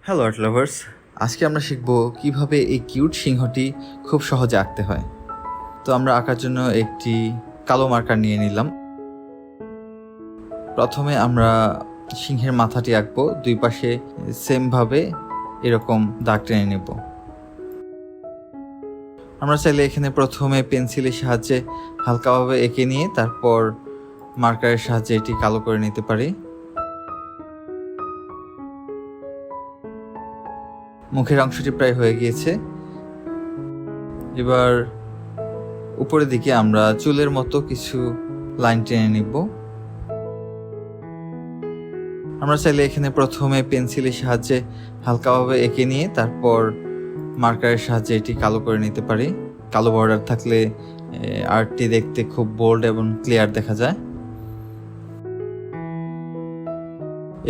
Hello art lovers, আজকে আমরা শিখব কিভাবে এই কিউট সিংহটি খুব সহজে আঁকতে হয়। তো আমরা আঁকার জন্য একটি কালো মার্কার নিয়ে নিলাম। প্রথমে আমরা সিংহের মাথাটি আঁকবো, দুই পাশে সেমভাবে এরকম দাগ টেনে নেব। আমরা চাইলে এখানে প্রথমে পেন্সিলের সাহায্যে হালকাভাবে এঁকে নিয়ে তারপর মার্কারের সাহায্যে এটি কালো করে নিতে পারি। মুখের অংশটি প্রায় হয়ে গিয়েছে। এবার উপরের দিকে আমরা চুলের মতো কিছু লাইন টেনে নিব। আমরা চাইলে এখানে প্রথমে পেন্সিলের সাহায্যে হালকাভাবে এঁকে নিয়ে তারপর মার্কারের সাহায্যে এটি কালো করে নিতে পারি। কালো বর্ডার থাকলে আর্টটি দেখতে খুব বোল্ড এবং ক্লিয়ার দেখা যায়।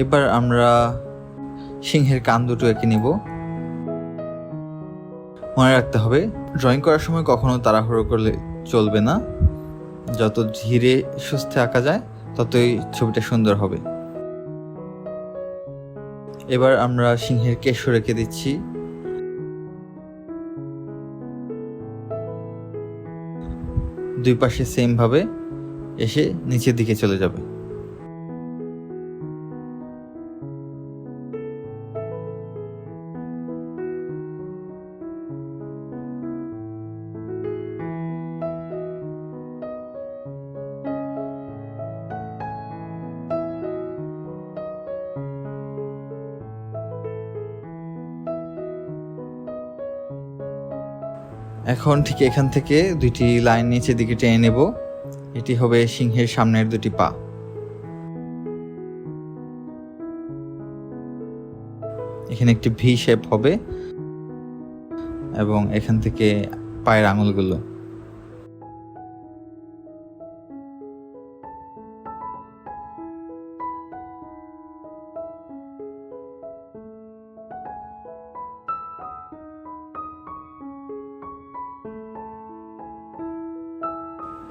এবার আমরা সিংহের কান দুটো এঁকে নিব। মনে রাখতে হবে, ড্রয়িং করার সময় কখনো তাড়াহুড়ো করলে চলবে না। যত ধীরে সুস্থে আঁকা যায় ততই ছবিটা সুন্দর হবে। এবার আমরা সিংহের কেশও রেখে দিচ্ছি। দুই পাশে সেম ভাবে এসে নিচের দিকে চলে যাবে। এখন ঠিক এখান থেকে দুইটি লাইন নিচের দিকে টেনে নেব। এটি হবে সিংহের সামনের দুটি পা। এখানে একটি ভি শেপ হবে এবং এখান থেকে পায়ের আঙুলগুলো।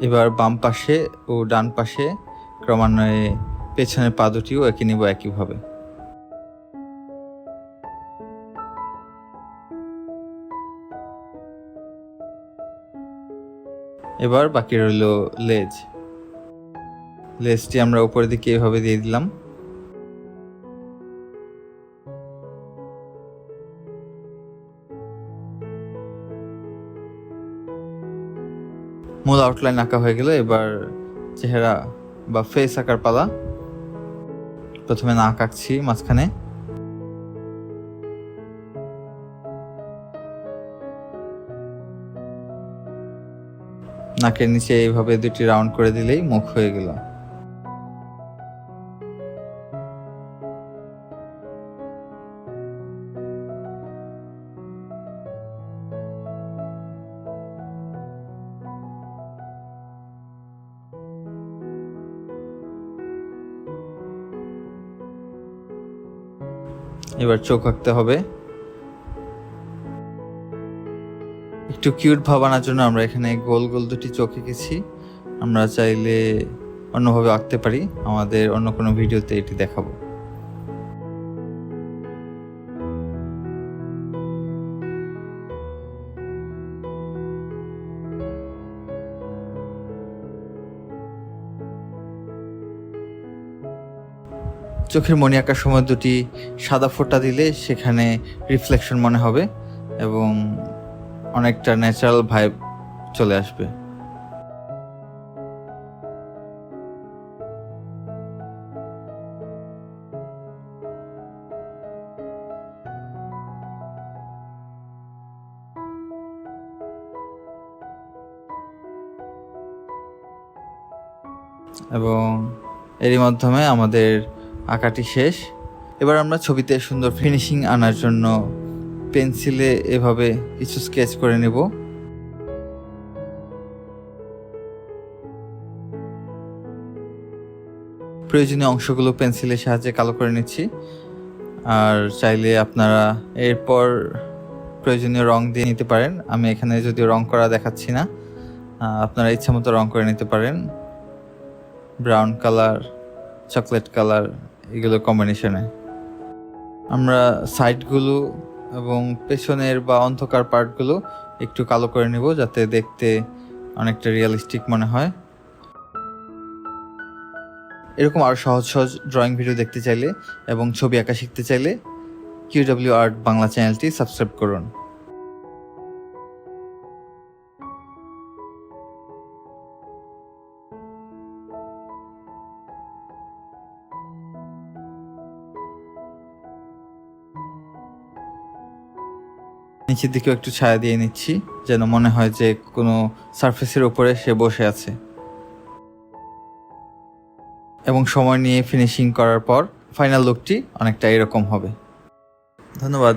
এবার বাম পাশে ও ডান পাশে ক্রমান্বয়ে পেছনের পা দুটিও এঁকে নিব একইভাবে। এবার বাকি রইল লেজ। লেজটি আমরা উপরের দিকে এভাবে দিয়ে দিলাম। মূল আউটলাইন আঁকা হয়ে গেলে এবার চেহারা বা ফেস আঁকার পালা। প্রথমে নাক আঁকছি মাঝখানে। নাকের নিচে এইভাবে দুটি রাউন্ড করে দিলেই মুখ হয়ে গেল। এবার চোখ আঁকতে হবে। একটু কিউট ভাব আনার জন্য আমরা এখানে গোল গোল দুটি চোখ এঁকেছি। আমরা চাইলে অন্যভাবে আঁকতে পারি, আমাদের অন্য কোনো ভিডিওতে এটি দেখাবো। চোখের মণি আঁকার সময় দুটি সাদা ফোঁটা দিলে সেখানে রিফ্লেকশন মনে হবে এবং অনেকটা ন্যাচারাল ভাইব চলে আসবে। এবং এরই মাধ্যমে আমাদের আঁকাটি শেষ। এবার আমরা ছবিতে সুন্দর ফিনিশিং আনার জন্য পেন্সিলে এভাবে কিছু স্কেচ করে নেব। প্রয়োজনীয় অংশগুলো পেন্সিলের সাহায্যে কালো করে নিচ্ছি। আর চাইলে আপনারা এরপর প্রয়োজনীয় রং দিয়ে নিতে পারেন। আমি এখানে যদিও রং করা দেখাচ্ছি না, আপনারা ইচ্ছা মতো রং করে নিতে পারেন। ব্রাউন কালার, চকলেট কালার, এগুলো কম্বিনেশনে। আমরা সাইডগুলো এবং পেছনের বা অন্ধকার পার্টগুলো একটু কালো করে নেব, যাতে দেখতে অনেকটা রিয়েলিস্টিক মনে হয়। এরকম আরও সহজ সহজ ড্রয়িং ভিডিও দেখতে চাইলে এবং ছবি আঁকা শিখতে চাইলে QW আর্ট বাংলা চ্যানেলটি সাবস্ক্রাইব করুন। নিচের দিকেও একটু ছায়া দিয়ে নিচ্ছি, যেন মনে হয় যে কোনো সারফেসের উপরে সে বসে আছে। এবং সময় নিয়ে ফিনিশিং করার পর ফাইনাল লুকটি অনেকটা এরকম হবে। ধন্যবাদ।